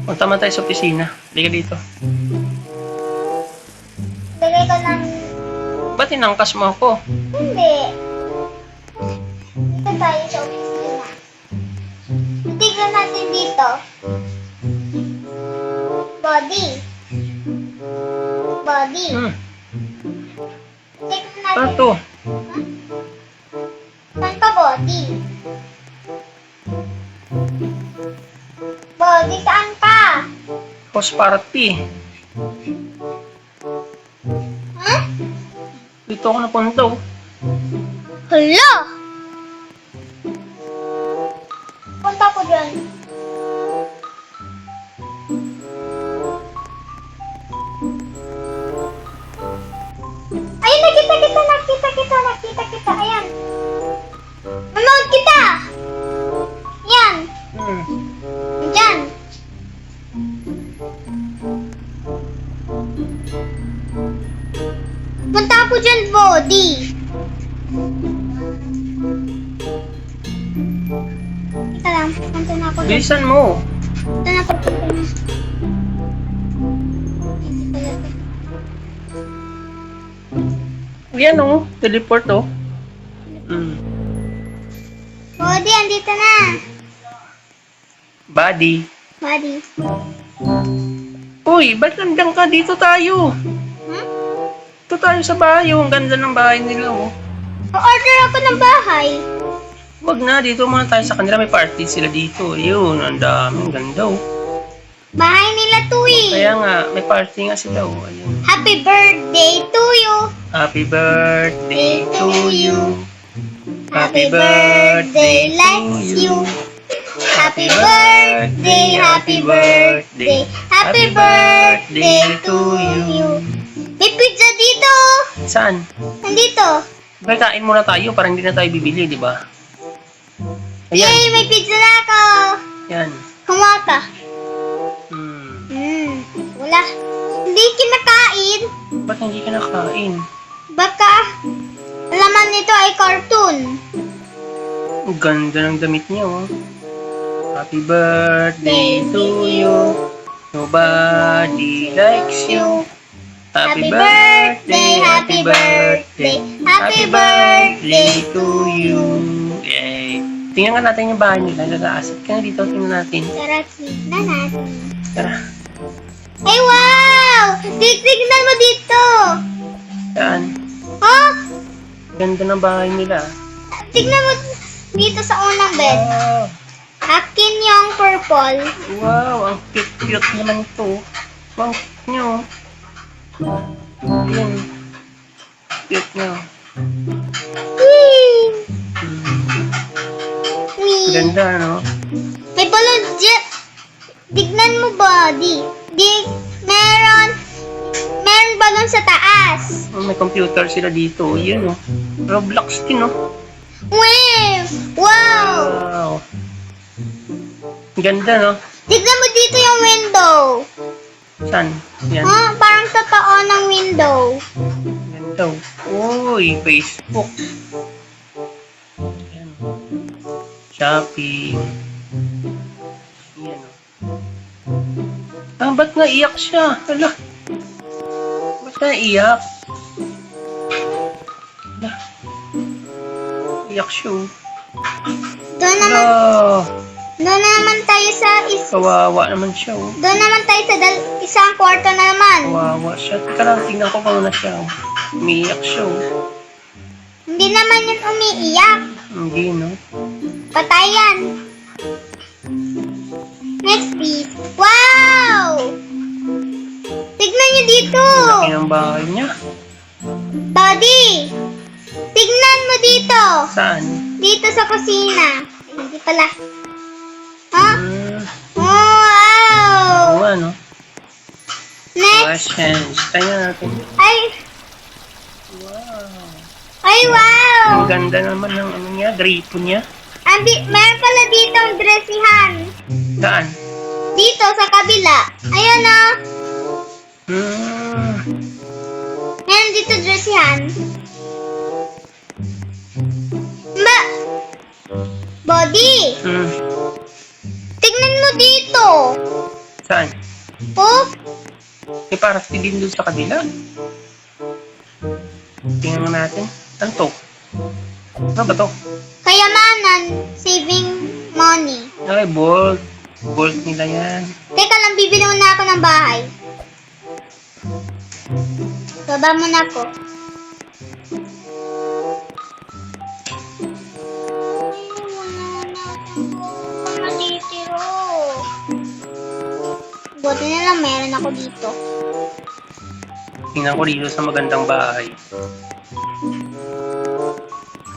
Punta man tayo sa opisina. Halika dito. Lagay ko ng... Ba't tinangkas mo ako? Hindi. Dito tayo sa opisina. Tignan natin dito. Body. Body. Tignan natin. Ano to? Huh? Saan ka body? Body, saan ka? House party. Huh? Dito ako napunta oh. Hala! Punta ko dyan. Ayun, nakita kita. Ayan. Manood kita! Yan. Diyan. Punta ako dyan, body. Teka lang, punta na ako dyan. Bilisan mo. Punta na. Yan oh. Teleport oh. Body, andito na. Buddy. Body. Uy, ba't nandiyan ka? Dito tayo. Hmm? Dito tayo sa bahay oh. Ang ganda ng bahay nila oh. O-order ako ng bahay. Wag na, dito muna tayo sa kanila. May party sila dito. Yun, ang dami. Ang ganda oh. Bahay nila to eh. Kaya nga, may party nga sila oh. Ayun. Happy birthday to you. Happy birthday to you. Happy birthday, Lex you. Happy birthday, happy birthday, happy birthday to you. May pizza dito. Saan? Nandito. May kain muna tayo para hindi na tayo bibili, di ba? Ayan. Yay, may pizza na ako. Yan. Kumuha ka. Hmm. Wala. Hindi kinakain. Ba't hindi ka nakain? Baka laman nito ay cartoon. Ang ganda ng damit niya, oh. Happy birthday to you. Nobody likes you. Happy birthday, happy birthday, happy birthday to you. Yay. Tingnan nga natin yung bahay nila. Lalaasat ka na dito. Tingnan natin. Tara, tignan natin. Tara. Ay, wow! Tignan mo dito. Saan? Oh, Ganda ng bahay nila. tignan mo dito sa unang bed. Wow. Akin yung purple. Wow, ang cute-cute naman ito. Ang cute nyo. Ayan. Cute nyo. Whee! Whee! Ganda, no? May balon dyan. Tignan mo, body. Meron balon sa taas. Oh, may computer sila dito. Yun, oh. Roblox din, oh. Wow! Wow. Ganda, no? Tignan mo dito yung window. Saan? Yan. Parang totoo ng window. Ganda, oh. Uy, Facebook. Yan. Shopping. Yan, oh. Ba't naiyak siya? Hala. Ba't naiyak? Hala. Iyak siya, oh. Doon naman tayo sa Kawawa naman siya, oh. Doon naman tayo sa isang kwarto na naman. Kawawa siya. Teka lang, tingnan ko pa muna siya, oh. Umiiyak siya, oh. Hindi naman yun umiiyak. Hindi, no? Patayan. Next piece. Wow! Tignan niyo dito. Laki ng bahay niya. Buddy! Tignan mo dito. Saan? Dito sa kusina. Ay, hindi pala. Ha? Oo, Wow! ano? Next. Questions. Tingnan natin. Ay! Wow. Ay, wow! Ang ganda naman ng ano niya, gripo niya. Meron pala dito ang dressihan. Saan? Dito sa kabila. Ayun na. Meron dito dressihan. Body! Tignan mo dito. Saan? Oh, Eh, para din dun sa kabila. Tingnan mo natin. Ano to? Ano ba to? kayamanan, saving money. Ay, bolt. Bolt nila yan. Teka lang, bibili muna ako ng bahay. Baba muna ako. Buti na lang meron ako dito. Tingnan ko dito sa magandang bahay.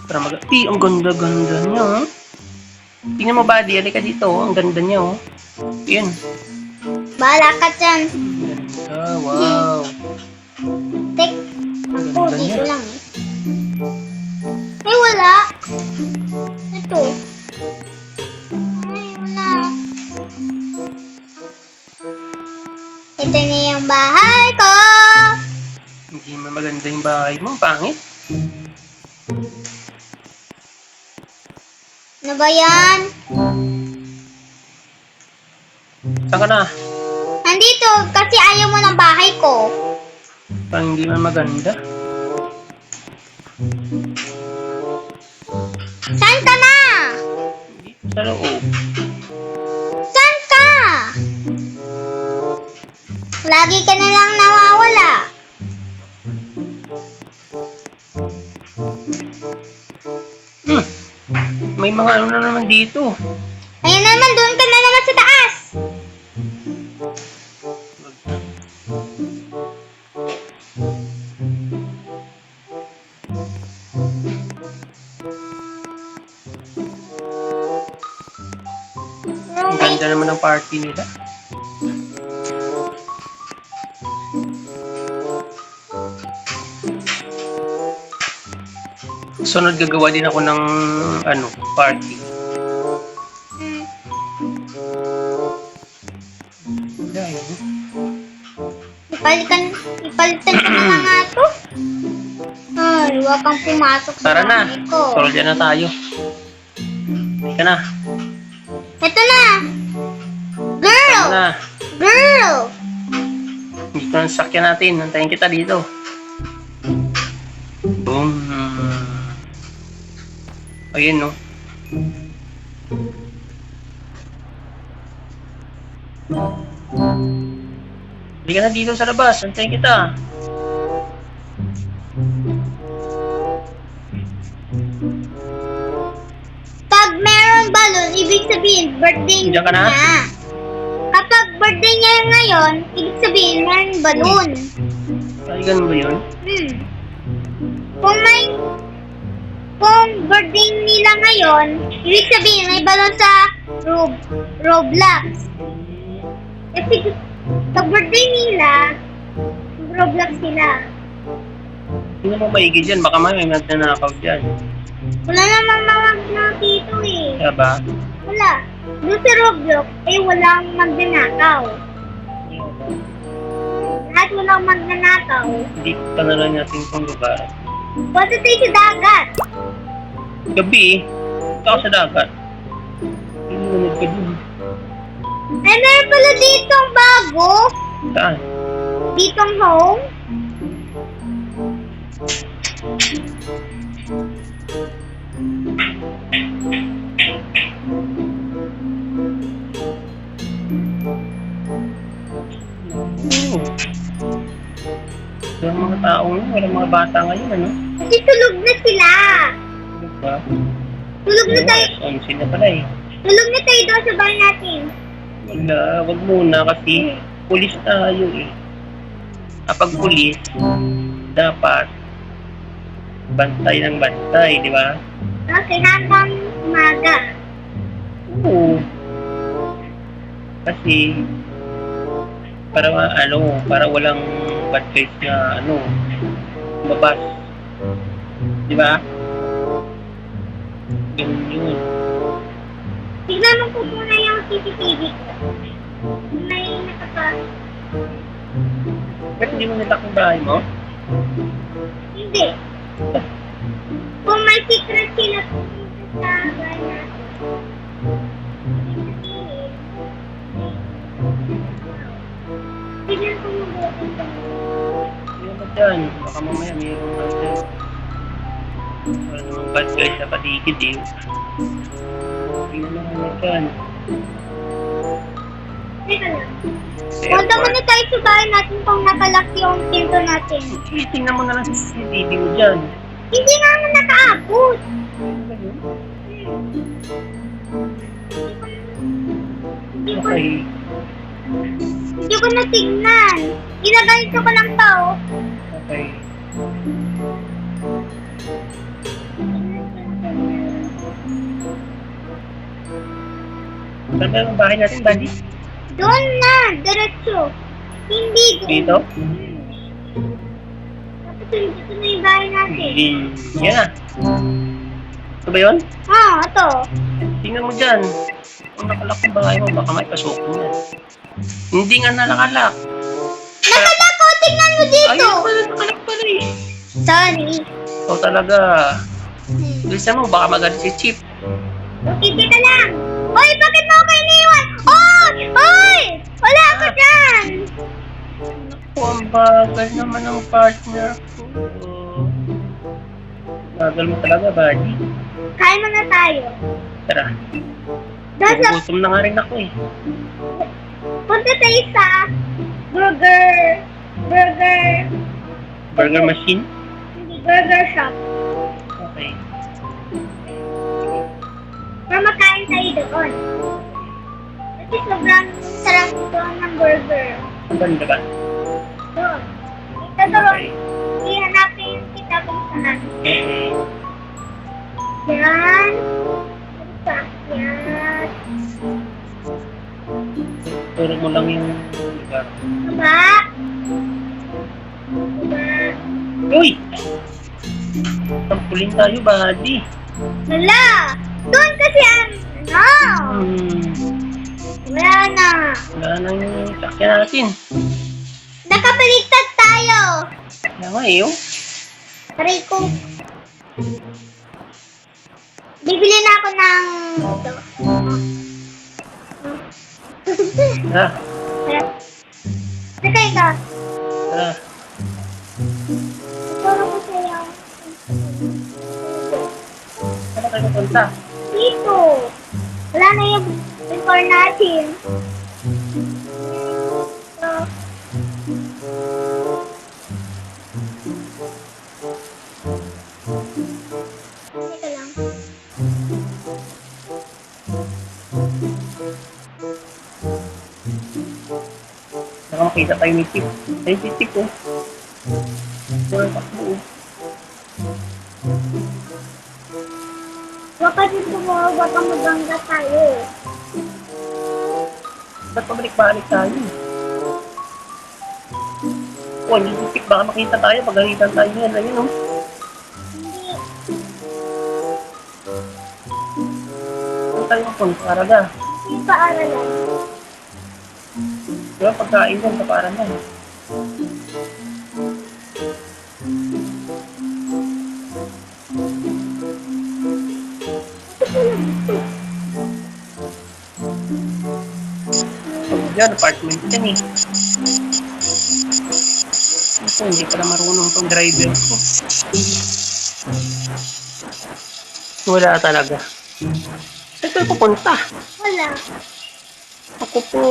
Para ang ganda-ganda niya, oh. Tingnan mo, buddy. Halika dito, oh. Ang ganda niya, oh. Yan. Bahala ka dyan. Ganda, wow. Tek, ako Ganda dito niya. lang eh. Ay, wala. Ito. Ay, wala. Ito na yung bahay ko. Hindi mo maganda yung bahay mo. Pangit. Ano ba yan? Saan ka na? Nandito, kasi ayaw mo ng bahay ko. Parang hindi man maganda. Saan ka na? Dito sa loob. Saan ka? Lagi ka na lang nawawala. Hmm. May mga ano na naman dito. Ayun naman, doon ka na naman sa taas. Ang ganda naman ng party nila. Sunod gagawa din ako ng party. Hmm. Dahil, Ipalitan ko na lang nga ito. Ay, huwag kang pumasok sa tara na. bahay ko. Soldier na tayo. Teka na. Ito na. Girl! Tara na. Girl! Dito ang sakyan natin. Nantayin kita dito. Boom. Ayun, no. Hindi ka na dito sa labas. Nantayin kita. Pag meron balon, ibig sabihin, birthday Diyan ka na? niya. Kapag birthday niya ngayon, ibig sabihin, meron balon. Ay, ganun ba yun? Hmm. Kung birthday nila ngayon, ibig sabihin, may balon sa Roblox. Kasi pag birthday nila, Roblox sila. Hindi mo maigid dyan. Baka may magnanakaw dyan. Wala namang mawag na dito eh. Kaya ba? Wala. Doon sa Roblox, eh walang magnanakaw. Lahat walang magnanakaw. Hindi pa na lang natin itong lugar. Punta tayo sa dagat. Gabi, punta ako sa dagat. Inuunod ka dun. Ay, meron pala ditong bago. Saan? Ditong home. Oo. Walang mga tao ngayon, walang mga bata ngayon, ano? Kasi tulog na sila. Ano ba? Tulog na tayo. Onsin na pala eh. Tulog na tayo doon sa bahay natin. Wala, wag muna kasi pulis tayo eh. Kapag pulis, dapat bantay ng bantay, di ba? Okay, hanggang umaga. Oo. Kasi para para walang bad guys na mabas. Di ba? Ganun yun. Tignan mo po muna yung CCTV ko. May Ba't hindi mo nitak yung bahay mo? Hindi. Kung may secret sila sa bahay natin. Tignan ko mabuti ito. Yun ba dyan? Baka mamaya mayroon ka dyan. Wala namang bad guys sa paligid eh. Tingnan mo naman dyan. Teka lang. Punta muna tayo sa bahay natin kung nakalak yung pinto natin. Tingnan mo na lang sa CCTV mo dyan. Hindi nga naman nakaabot. Ano ba yun? Hindi ko, Okay. hindi ko natignan. Ginaganito ko lang pa, oh. Okay. Saan ba yung bahay natin, buddy? Doon na, diretso. Hindi doon. Dito? Tapos dito na yung bahay natin. Yan na. Ito ba yun? Ito. Tingnan mo dyan. Kung nakalak yung bahay mo, baka may pasok mo yan. Hindi nga nalakalak. Nakalak ko, tingnan mo dito. Ayun pala, nakalak pala eh. Sorry. Ikaw talaga. Bilisan mo, baka magalit si Chip. Okay, teka lang. Hoy, bakit mo ako iniwan? Hoy! Hoy! Wala ako dyan. Naku, ang bagal naman ng partner ko. Bagal mo talaga, buddy. Kain muna tayo. Tara. Doon sa, Gutom na nga rin ako eh. punta tayo sa burger Burger machine? hindi, burger shop. Okay. Para makain tayo doon. Kasi sobrang sarap doon ng burger. Ang ganda ba? Doon. Ito doon. Okay. Ihanapin kita kung saan. Okay. Yan. Yan. Turo mo lang yung lugar. Baba. Baba. Uy! Tampulin tayo, buddy. Wala. Doon kasi wala na. Wala na yung sakyan natin. Nakabaligtad tayo. Kaya nga eh, oh. Aray ko. Bibili na ako ng ito. Tara, Teka, ito. tara. Turo ko sa'yo. Saan tayo pupunta? Dito. Wala na yung before natin. Ito. Teka lang. Baka makita tayo ni Chip. Ay, si Chip, oh. Ito ang takbo, oh. Baka dito mo, baka magangga tayo. Ba't pabalik-balik tayo? Oh, hindi si Chip. Baka makita tayo. Pagalitan tayo yan. Ayun, oh. Hindi. Saan tayo pupunta? Paraga. Hindi paaralan. Diba, pagkain yan sa Paraga. Yan, apartment yan eh. Ako, hindi pala marunong tong driver ko. Wala talaga. Saan tayo pupunta? Wala. Ako po.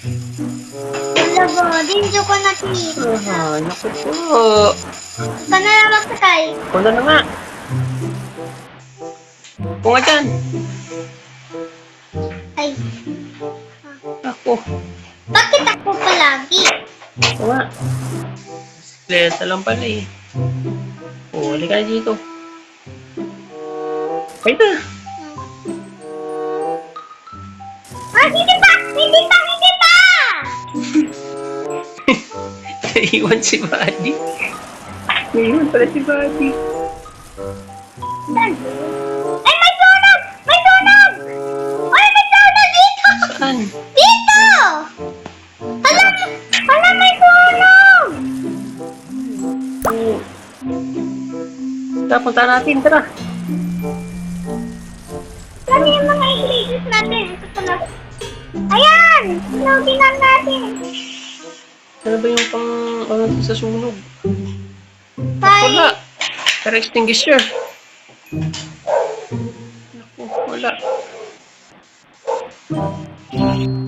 Wala ba? Dinjo ko nakita. Naku po. Ika na lang magpatay. Wala na nga. Kung nga dyan. Ay. Ako. Bakit ako palagi? Ako nga. Bisikleta lang pala eh. Oh, halika na dito. Okay na. Hindi pa! Hindi pa! Hindi pa! Naiwan si Buddy. Naiwan pala si Buddy. Saan? Ay, may sono Dito! Alam, may sunog! Oo. Tara, punta natin, tara. Ano yung mga ingredients natin? Ito pala. Ayan! Sunogin lang natin. Ano ba yung pang, sa sunog? Tayo. Wala. Fire extinguisher. Naku, wala.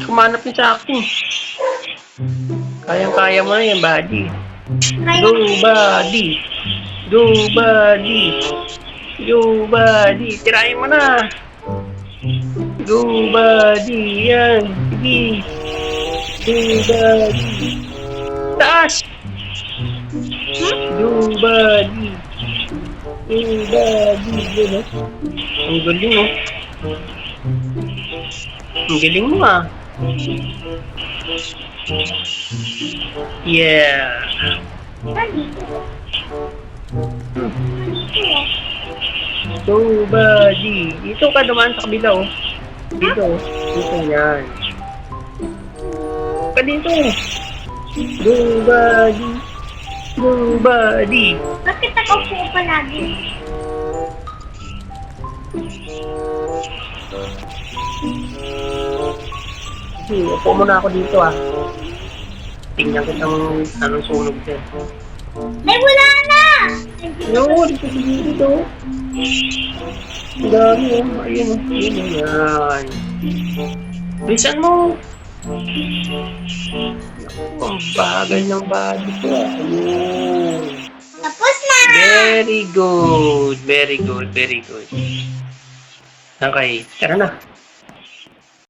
Kumanap niya sa akin. Kayang-kaya mo na yan, buddy. Go, buddy. Go, buddy. Go, buddy. Tirahin mo na. Go, buddy. Yan. Sige. Go, buddy. Taas. Go, buddy. Go, buddy. Yan, oh. Ang galing, oh. Ang galing mo, ah. Yeah. Go, buddy. Dito ka dumaan sa kabila, oh. Dito, oh. Dito, yan. Ka dito. Go, buddy. Go, buddy. Bakit ako po palagi? Sige, upo muna ako dito, ah. Tingnan kitang anong sunog dyan. Ay, wala na! No, dito. Ang dami, oh. Ayun, oh. Ayun, oh. Yan. Bilisan mo. Naku, ang bagal ng body ko, ah. Ayun. Tapos na! Very good. Very good. Very good. Okay, tara na.